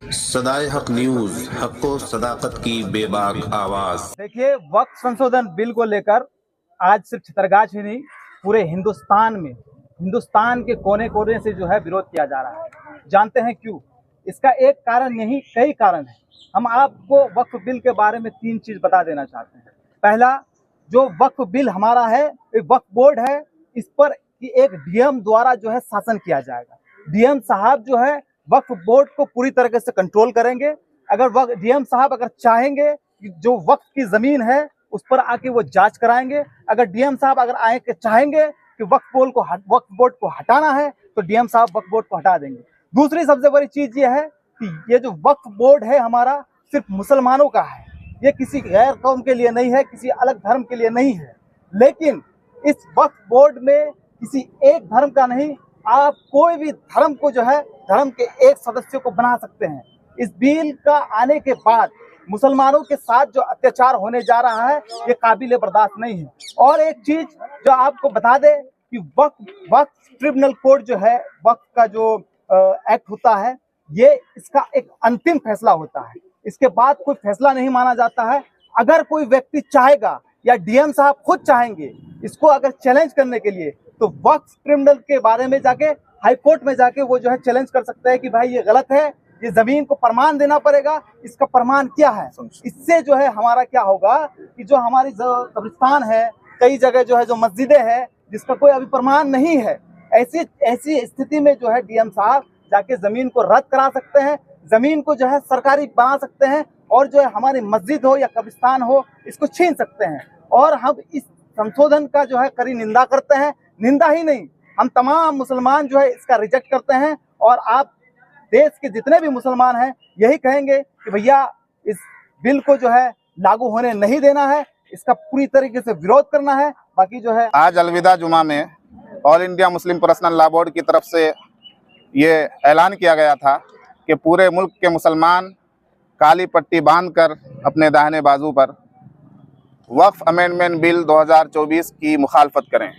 सदाए हक न्यूज, हक व सदाकत की बेबाक आवाज। देखिए, वक्फ संशोधन बिल को लेकर आज सिर्फ छतरगाछ ही नहीं, पूरे हिंदुस्तान में, हिंदुस्तान के कोने कोने से जो है विरोध किया जा रहा है। जानते हैं क्यों? इसका एक कारण नहीं, कई कारण है। हम आपको वक्फ बिल के बारे में 3 चीज बता देना चाहते हैं। पहला, जो वक्फ बिल हमारा है, एक वक्फ बोर्ड है, इस पर कि एक डीएम द्वारा जो है शासन किया जाएगा। डीएम साहब जो है वक्फ बोर्ड को पूरी तरीके से कंट्रोल करेंगे। अगर डीएम साहब अगर चाहेंगे कि जो वक्फ की जमीन है उस पर आके वो जांच कराएंगे। अगर डीएम साहब अगर आए के चाहेंगे कि वक्फ बोर्ड को हटाना है तो डीएम साहब वक्फ बोर्ड को हटा देंगे। दूसरी सबसे बड़ी चीज ये है कि ये जो वक्फ बोर्ड है हमारा सिर्फ मुसलमानों का है, ये किसी गैर कौम के लिए नहीं है, किसी अलग धर्म के लिए नहीं है। लेकिन इस वक्फ बोर्ड में किसी एक धर्म का नहीं, आप कोई भी धर्म को जो है धर्म के एक सदस्य को बना सकते हैं। इस बिल का आने के बाद मुसलमानों के साथ जो अत्याचार होने जा रहा है ये काबिले बर्दाश्त नहीं है। और एक चीज जो आपको बता दे कि वक्फ ट्रिब्यूनल कोर्ट जो है, वक्फ का जो एक्ट होता है, ये इसका एक अंतिम फैसला होता है। इसके बाद कोई फैसला नहीं माना जाता है। अगर कोई व्यक्ति चाहेगा या डीएम साहब खुद चाहेंगे इसको अगर चैलेंज करने के लिए, तो वक्फ ट्रिब्यूनल के बारे में जाके हाई कोर्ट में जाके वो जो है चैलेंज कर सकते हैं कि भाई ये गलत है, ये जमीन को प्रमाण देना पड़ेगा, इसका प्रमाण क्या है। इससे जो है हमारा क्या होगा कि जो हमारी कब्रिस्तान है, कई जगह जो है जो मस्जिदें हैं जिसका कोई अभी प्रमाण नहीं है, ऐसी स्थिति में जो है डीएम साहब जाके जमीन को रद्द करा सकते हैं, जमीन को जो है सरकारी बना सकते हैं और जो है हमारी मस्जिद हो या कब्रिस्तान हो इसको छीन सकते हैं। और हम इस संशोधन का जो है कड़ी निंदा करते हैं। निंदा ही नहीं, हम तमाम मुसलमान जो है इसका रिजेक्ट करते हैं। और आप देश के जितने भी मुसलमान हैं यही कहेंगे कि भैया इस बिल को जो है लागू होने नहीं देना है, इसका पूरी तरीके से विरोध करना है। बाकी जो है आज अलविदा जुमा में all India Muslim personal law board की तरफ से ये ऐलान किया गया था कि पूरे मुल्क के मुसलमान काली पट्टी बांधकर अपने दाहिने बाजू पर वक्फ अमेंडमेंट बिल 2024 की मुखालफत करें।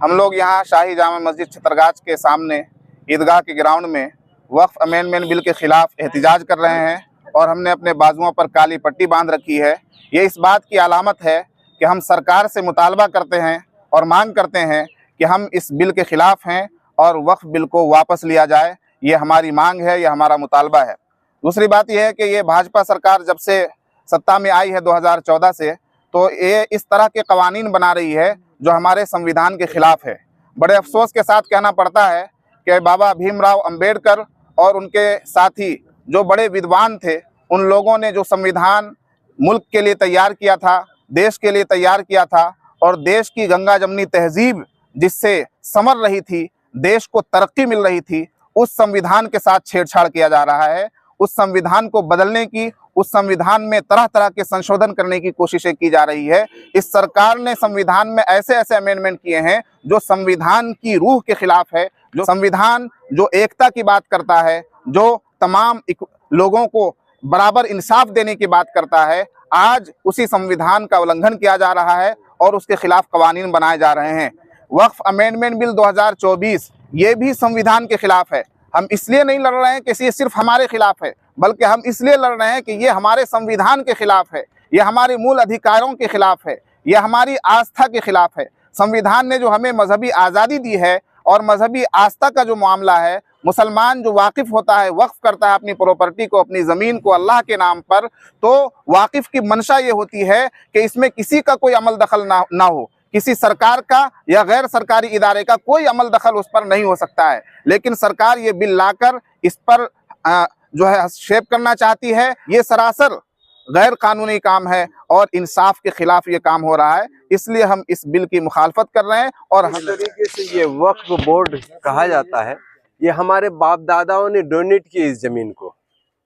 हम लोग यहाँ शाही जामा मस्जिद छतरगाछ के सामने ईदगाह के ग्राउंड में वक्फ अमेंडमेंट बिल के ख़िलाफ़ एहतिजाज कर रहे हैं और हमने अपने बाजुओं पर काली पट्टी बांध रखी है। ये इस बात की अलामत है कि हम सरकार से मुतालबा करते हैं और मांग करते हैं कि हम इस बिल के ख़िलाफ़ हैं और वक्फ बिल को वापस लिया जाए। ये हमारी मांग है, ये हमारा मुतालबा है। दूसरी बात यह है कि ये भाजपा सरकार जब से सत्ता में आई है 2014 से, तो ये इस तरह के कवानीन बना रही है जो हमारे संविधान के ख़िलाफ़ है। बड़े अफसोस के साथ कहना पड़ता है कि बाबा भीमराव अंबेडकर और उनके साथी जो बड़े विद्वान थे, उन लोगों ने जो संविधान मुल्क के लिए तैयार किया था, देश के लिए तैयार किया था, और देश की गंगा जमनी तहजीब जिससे संवर रही थी, देश को तरक्की मिल रही थी, उस संविधान के साथ छेड़छाड़ किया जा रहा है। उस संविधान को बदलने की, उस संविधान में तरह तरह के संशोधन करने की कोशिशें की जा रही है। इस सरकार ने संविधान में ऐसे ऐसे अमेंडमेंट किए हैं जो संविधान की रूह के खिलाफ है, जो संविधान जो एकता की बात करता है, जो तमाम लोगों को बराबर इंसाफ देने की बात करता है, आज उसी संविधान का उल्लंघन किया जा रहा है और उसके खिलाफ कवानीन बनाए जा रहे हैं। वक्फ अमेंडमेंट बिल 2024 ये भी संविधान के खिलाफ है। हम इसलिए नहीं लड़ रहे हैं कि ये सिर्फ हमारे खिलाफ है, बल्कि हम इसलिए लड़ रहे हैं कि ये हमारे संविधान के खिलाफ है, ये हमारे मूल अधिकारों के खिलाफ है, ये हमारी आस्था के खिलाफ है। संविधान ने जो हमें मजहबी आज़ादी दी है और मजहबी आस्था का जो मामला है, मुसलमान जो वाकिफ़ होता है, वक्फ करता है अपनी प्रॉपर्टी को, अपनी ज़मीन को अल्लाह के नाम पर, तो वाकिफ़ की मंशा ये होती है कि इसमें किसी का कोई अमल दखल ना हो, किसी सरकार का या गैर सरकारी इदारे का कोई अमल दखल उस पर नहीं हो सकता है। लेकिन सरकार ये बिल लाकर इस पर जो है हस्तक्षेप करना चाहती है। ये सरासर गैर कानूनी काम है और इंसाफ के खिलाफ ये काम हो रहा है। इसलिए हम इस बिल की मुखालफत कर रहे हैं। और इस तरीके से ये वक्फ बोर्ड कहा जाता है, ये हमारे बाप दादाओं ने डोनेट की इस जमीन को,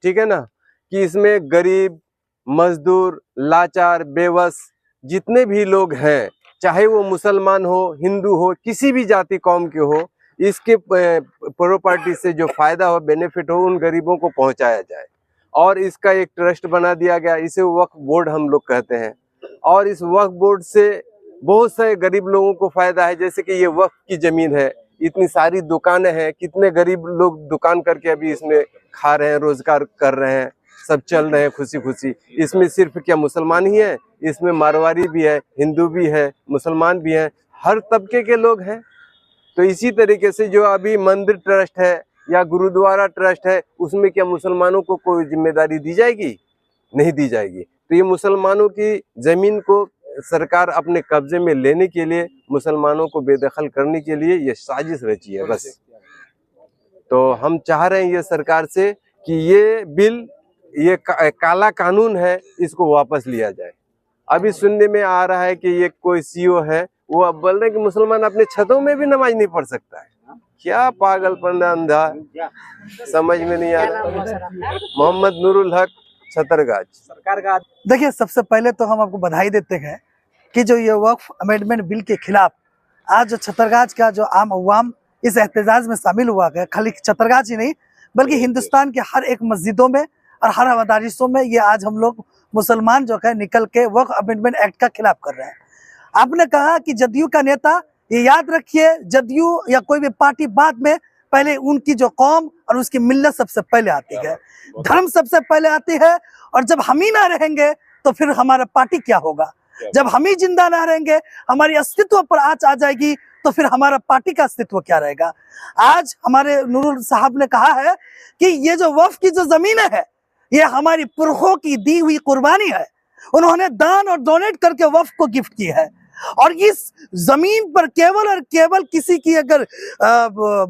ठीक है ना, कि इसमें गरीब, मजदूर, लाचार, बेबस जितने भी लोग हैं, चाहे वो मुसलमान हो, हिंदू हो, किसी भी जाति कौम के हो, इसके प्रॉपर्टी से जो फायदा हो, बेनिफिट हो, उन गरीबों को पहुंचाया जाए। और इसका एक ट्रस्ट बना दिया गया, इसे वक्फ बोर्ड हम लोग कहते हैं। और इस वक्फ बोर्ड से बहुत सारे गरीब लोगों को फायदा है, जैसे कि ये वक्फ की जमीन है, इतनी सारी दुकानें हैं, कितने गरीब लोग दुकान करके अभी इसमें खा रहे हैं, रोजगार कर रहे हैं, सब चल रहे हैं खुशी खुशी। इसमें सिर्फ क्या मुसलमान ही है, इसमें मारवाड़ी भी है, हिंदू भी है, मुसलमान भी है, हर तबके के लोग हैं। तो इसी तरीके से जो अभी मंदिर ट्रस्ट है या गुरुद्वारा ट्रस्ट है, उसमें क्या मुसलमानों को कोई जिम्मेदारी दी जाएगी? नहीं दी जाएगी। तो ये मुसलमानों की जमीन को सरकार अपने कब्जे में लेने के लिए, मुसलमानों को बेदखल करने के लिए ये साजिश रची है बस। तो हम चाह रहे हैं ये सरकार से कि ये बिल, ये काला कानून है, इसको वापस लिया जाए। अभी सुनने में आ रहा है कि ये कोई सीओ है, वो अब बोल रहे हैं कि मुसलमान अपने छतों में भी नमाज नहीं पढ़ सकता है। क्या पागलपन अंधा, समझ में नहीं आ रहा। मोहम्मद नूरुल हक, छतरगाछ। सरकार का देखिए, सबसे पहले तो हम आपको बधाई देते हैं कि जो ये वक्फ अमेंडमेंट बिल के खिलाफ आज जो छतरगाछ का जो आम अवाम इस एहतजाज में शामिल हुआ है, खाली छतरगाछ ही नहीं बल्कि हिंदुस्तान के हर एक मस्जिदों में और हर मदारिसों में ये आज हम लोग मुसलमान जो है निकल के वक्फ अमेंडमेंट एक्ट का खिलाफ कर रहे हैं। आपने कहा कि जदयू का नेता, ये याद रखिए, जदयू या कोई भी पार्टी बाद में, पहले उनकी जो कौम और उसकी मिल्लत सबसे पहले आती है, धर्म सबसे पहले आती है। और जब हम ही ना रहेंगे तो फिर हमारा पार्टी क्या होगा? जब हम ही जिंदा ना रहेंगे, हमारी अस्तित्व पर आँच आ जाएगी, तो फिर हमारा पार्टी का अस्तित्व क्या रहेगा? आज हमारे नूरुल साहब ने कहा है कि ये जो वक्फ की जो जमीनें है, ये हमारी पुरखों की दी हुई कुर्बानी है। उन्होंने दान और डोनेट करके वक्फ को गिफ्ट की है, और इस जमीन पर केवल और केवल किसी की अगर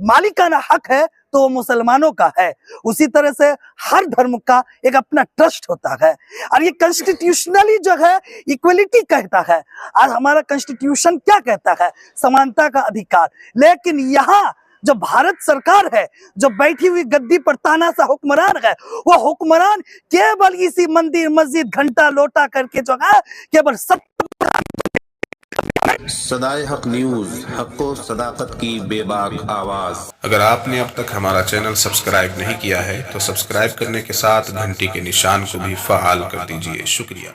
मालिकाना हक है तो वो मुसलमानों का है। उसी तरह से हर धर्म का एक अपना ट्रस्ट होता है, और ये कॉन्स्टिट्यूशनली जो है इक्वलिटी कहता है। आज हमारा कॉन्स्टिट्यूशन क्या कहता है? समानता का अधिकार। लेकिन यहाँ जो भारत सरकार है, जो बैठी हुई गद्दी पर तानाशाह हुक्मरान है, वो हुक्मरान केवल इसी मंदिर मस्जिद घंटा लोटा करके जो है केवल सदाए हक न्यूज, हक़ सदाकत की बेबाक आवाज। अगर आपने अब तक हमारा चैनल सब्सक्राइब नहीं किया है तो सब्सक्राइब करने के साथ घंटी के निशान को भी फ़आल कर दीजिए। शुक्रिया।